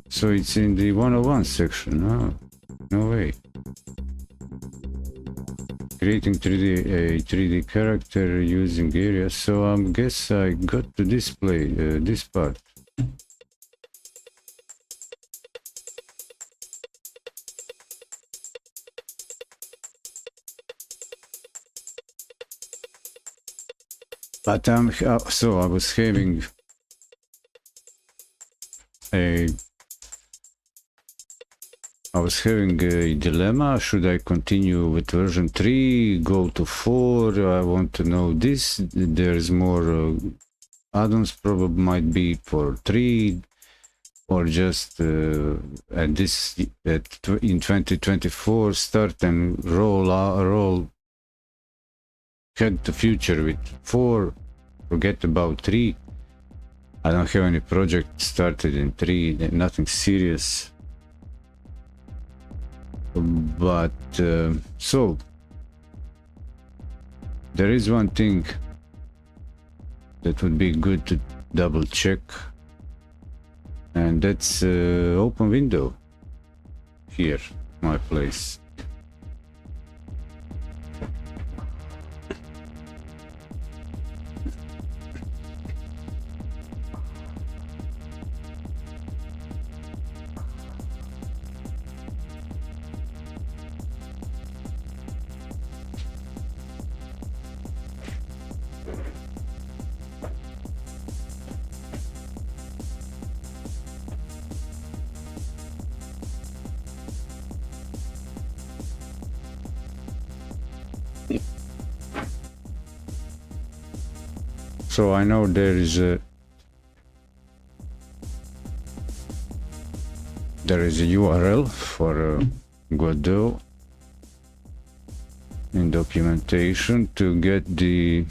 So it's in the 101 section. No way. Creating 3D character using areas. So I guess I got to display this part. But so I was having a dilemma. Should I continue with version 3, go to 4? I want to know this. There's more add-ons probably might be for 3, or just in 2024 start and roll head to future with 4, forget about 3. I don't have any project started in 3, nothing serious. But so there is one thing that would be good to double check, and that's open window here, my place. So I know there is a URL for Godot in documentation to get to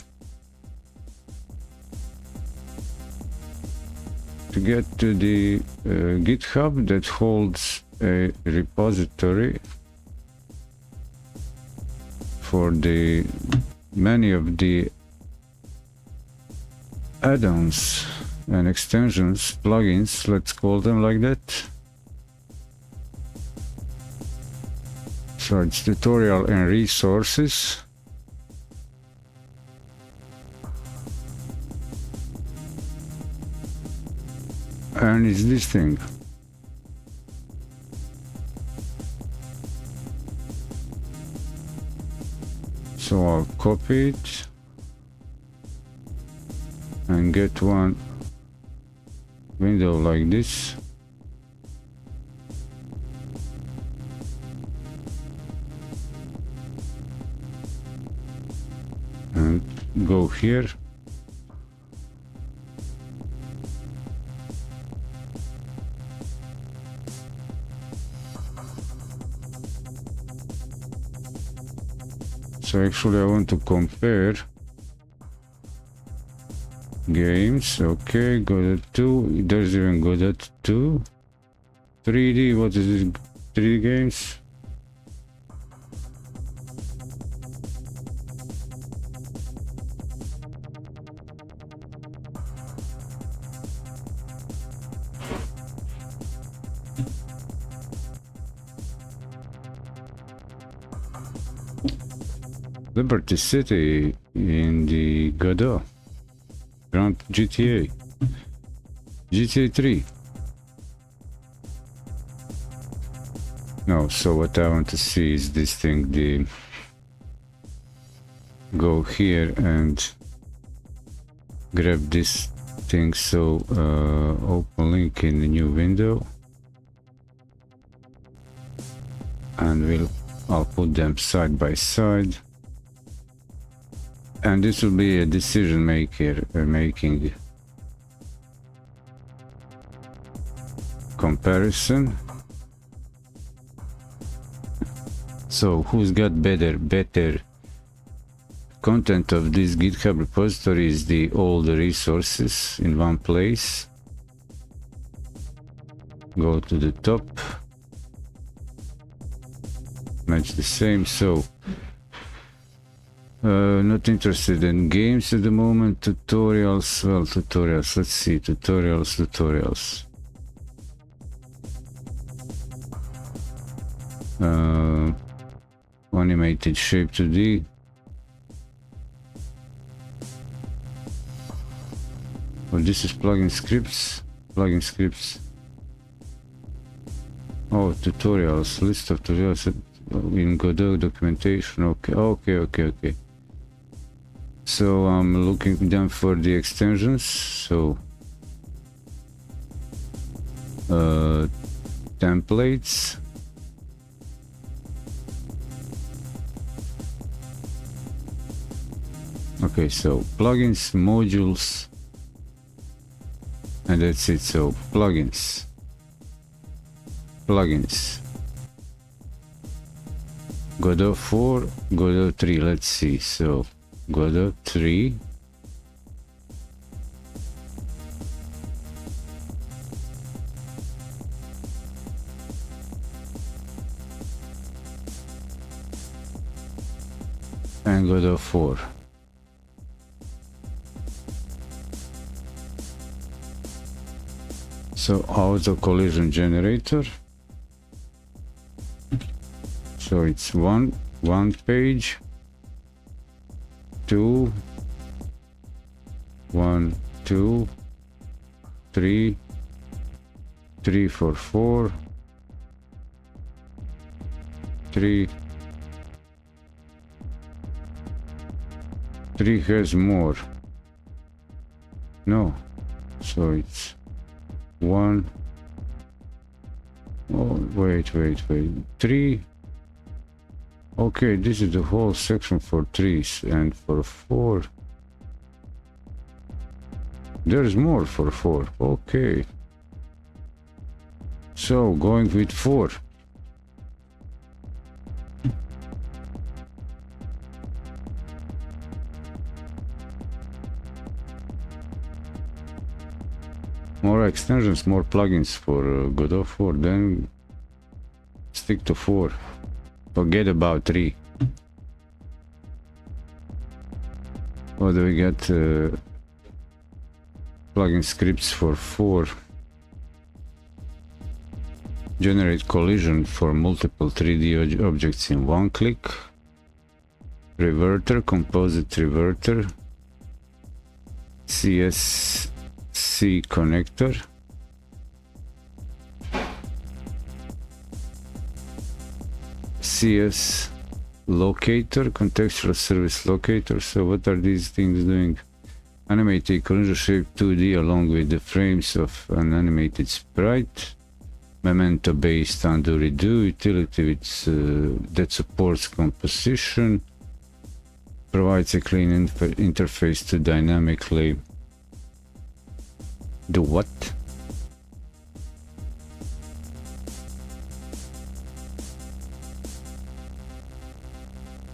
the GitHub that holds a repository for the many of the add-ons and extensions, plugins, let's call them like that. So it's tutorial and resources. And it's this thing. So I'll copy it and get one window like this. And go here. So actually I want to compare games. Okay, Godot 2. There's even Godot 2. 3D, what is this? 3D games? Liberty City in the Godot. Grand GTA 3. No, so what I want to see is this thing, go here and grab this thing. So open link in the new window, and I'll put them side by side. And this will be a decision making comparison. So who's got better content of this GitHub repository is all the resources in one place. Go to the top, match the same. So not interested in games at the moment. Tutorials, well, tutorials, let's see, tutorials. Animated shape 2D. Oh, this is plugin scripts. Plugin scripts. Oh, tutorials. List of tutorials in Godot documentation. Okay. So I'm looking down for the extensions. So templates. Okay, so plugins, modules, and that's it. So plugins, Godot 4, Godot 3. Let's see. So Godot 3. And Godot 4. So auto collision generator. So it's one page, 2, 1, 2, 3, 3 for 4, 3 has more. No, so it's 1. Oh, wait, 3. Okay, this is the whole section for 3s, and for 4 there's more for 4. Okay, so going with 4. More extensions, more plugins for Godot 4, then stick to 4. Forget about 3. What do we get? Plugin scripts for 4. Generate collision for multiple 3D objects in one click. Reverter, composite reverter. CSC connector. CS locator, contextual service locator. So what are these things doing? Animate a collision shape 2D along with the frames of an animated sprite. Memento based undo redo utility that supports composition. Provides a clean interface to dynamically do what?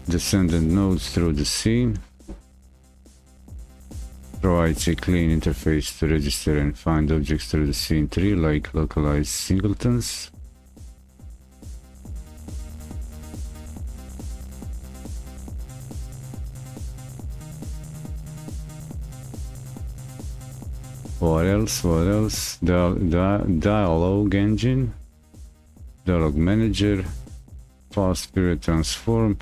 Descendant nodes through the scene. Provides a clean interface to register and find objects through the scene tree like localized singletons. What else? Dialogue engine, dialogue manager, fast period transform,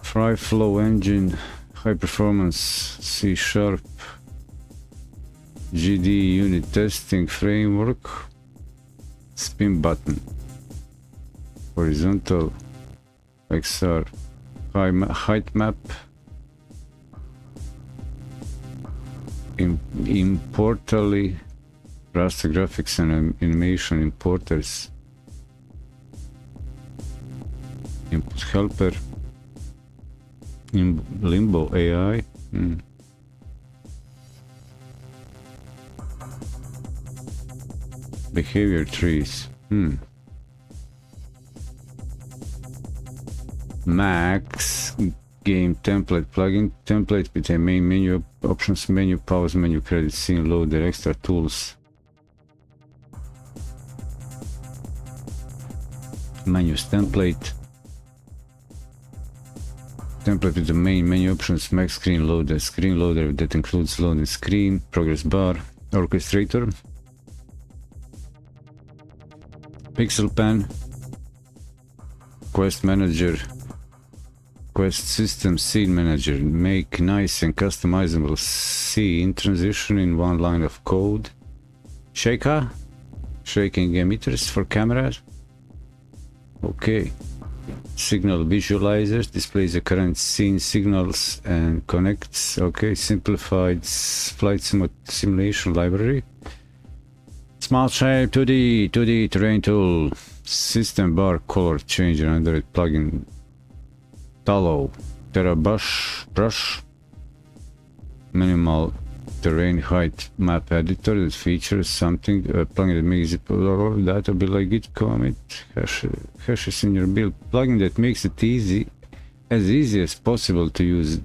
Fry flow engine, high performance C#, GD unit testing framework, spin button, horizontal XR height map, importally raster graphics and animation importers, input helper, in Limbo AI. Behavior trees. Max game template plugin. Template with a main menu, options menu, pause menu, credit scene loader, extra tools. Menus template. Template with the main menu options, max screen loader that includes loading screen, progress bar, orchestrator, pixel pen, Quest manager, quest system, scene manager. Make nice and customizable scene transition in one line of code. Shaker, shaking emitters for cameras. Okay. Signal visualizers displays the current scene signals and connects. Okay. Simplified flight simulation library. Small shape 2D terrain tool. System bar color changer under it plugin. Tallow. Terra brush. Minimal terrain height map editor that features something plugin that makes it data be like git commit hashes in your build. Plugin that makes it easy as possible to use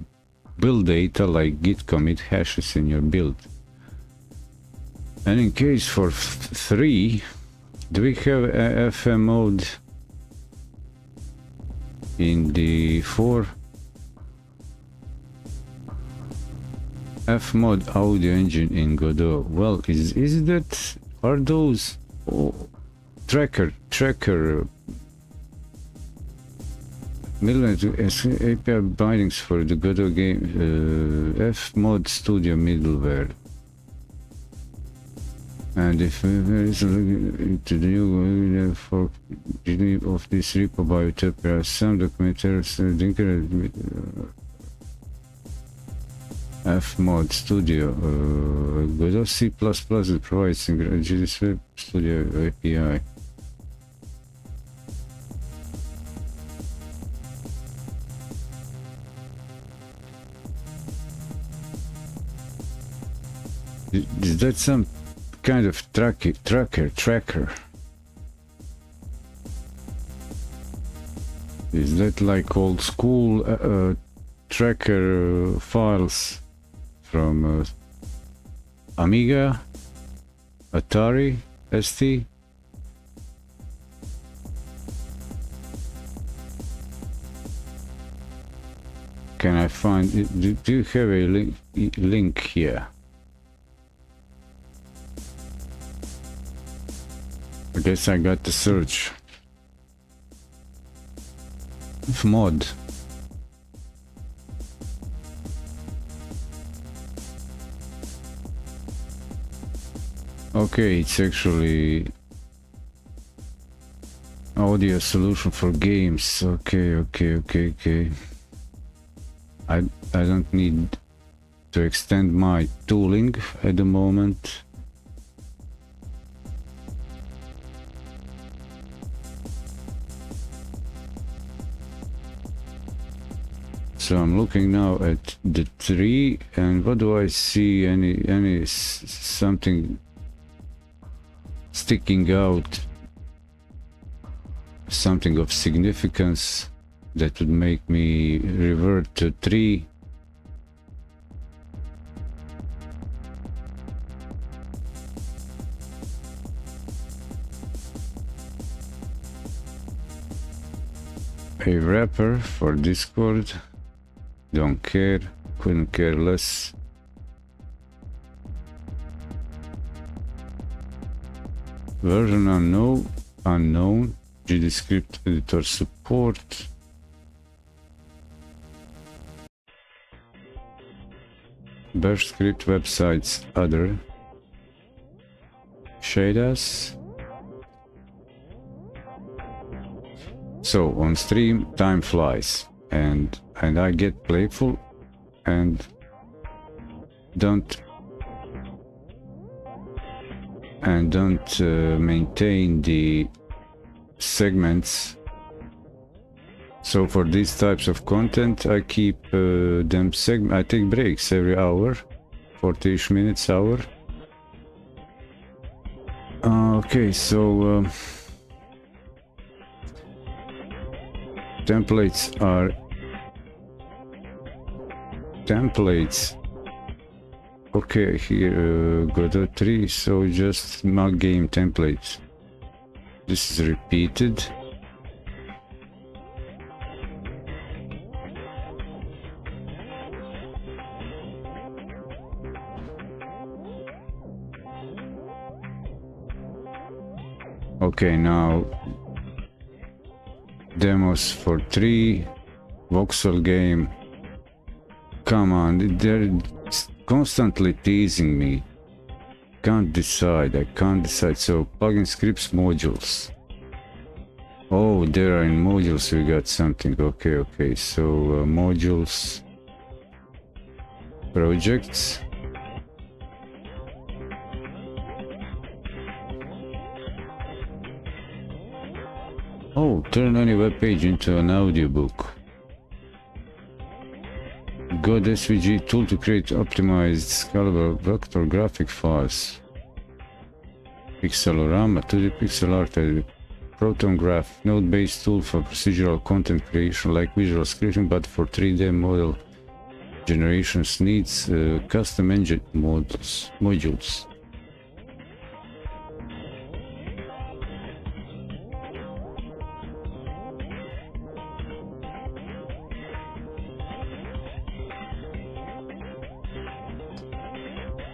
build data like git commit hashes in your build. And in case for 3, do we have a FM mode in the 4? F mod audio engine in Godot. Well, is that, are those tracker API bindings for the Godot game F mod studio middleware? And if there is a link to the new for of this repo by Utopia, some documentaries F mod studio Godot C++ that provides GDS Web Studio API. Is that some kind of tracker? Is that like old school tracker files from Amiga, Atari, ST? Can I find it? Do you have a link here? I guess I got to search. Mod. Okay, it's actually audio solution for games. Okay. I don't need to extend my tooling at the moment. So I'm looking now at the tree, and what do I see? Any something sticking out, something of significance that would make me revert to tree? A wrapper for Discord. Don't care, couldn't care less. Version unknown, GDScript editor support. Bash script websites other. Shadas. So on stream time flies, and I get playful and don't maintain the segments. So for these types of content I keep them I take breaks every hour, 40-ish minutes, hour. Okay, so templates are templates. Okay, here Godot 3, so just mod game templates. This is repeated. Okay, now Demos for 3, voxel game. Come on, they're constantly teasing me. Can't decide, I can't decide. So plugin scripts modules. Oh, there are in modules we got something. Okay, so modules, projects. Oh, turn any web page into an audiobook. Godot SVG tool to create optimized scalable vector graphic files. Pixelorama 2D pixel art editor. Proton Graph, node-based tool for procedural content creation like visual scripting, but for 3D model generations needs custom engine modules.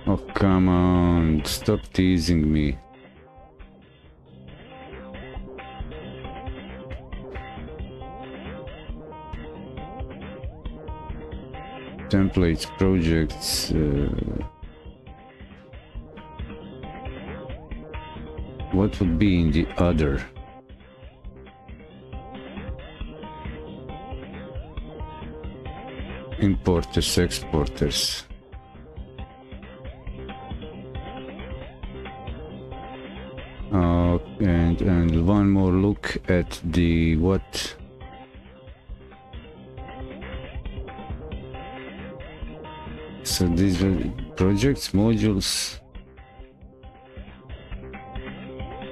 Oh, come on, stop teasing me. Templates, projects, what would be in the other? Importers, exporters. And one more look at the what? So these are projects, modules.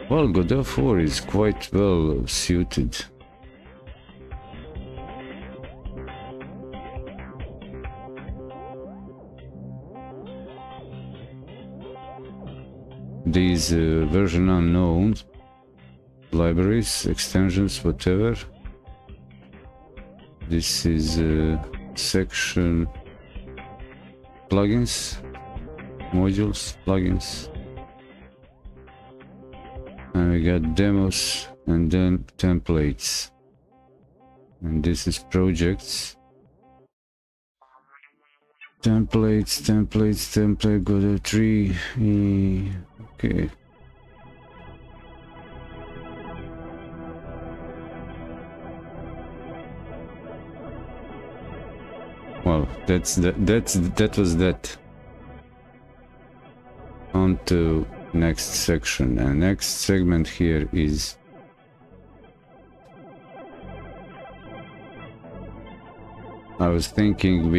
Well, Godot 4 is quite well suited. These version unknown libraries, extensions, whatever. This is section plugins, modules, plugins, and we got demos and then templates, and this is projects. Template, Godot 3, okay. Well, that was that. On to next section, and next segment here is I was thinking,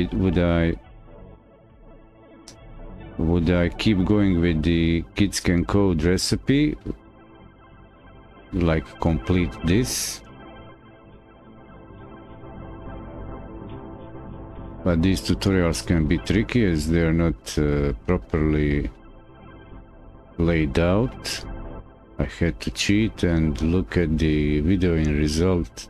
would I keep going with the kids can code recipe, like complete this? But these tutorials can be tricky as they are not properly laid out. I had to cheat and look at the video in result,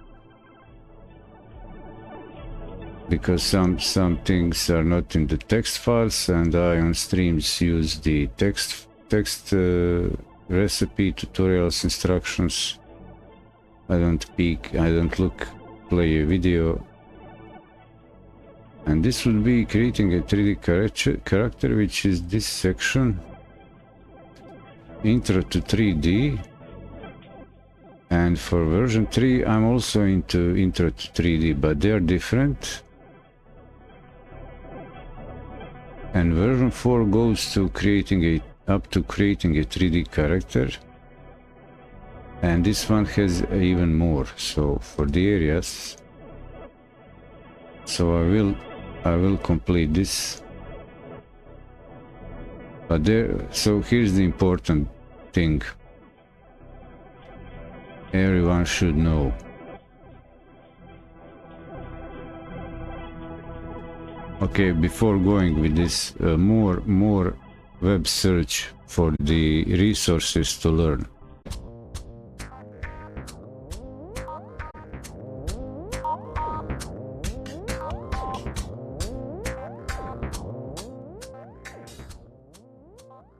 because some things are not in the text files, and I on streams use the text recipe tutorials instructions. I don't peek, I don't look, play a video. And this would be creating a 3D character, which is this section. Intro to 3D. And for version 3, I'm also into intro to 3D, but they are different. And version 4 goes to creating up to creating a 3D character. And this one has even more. So for the areas, so I will complete this. But so here's the important thing everyone should know. Okay, before going with this, more web search for the resources to learn.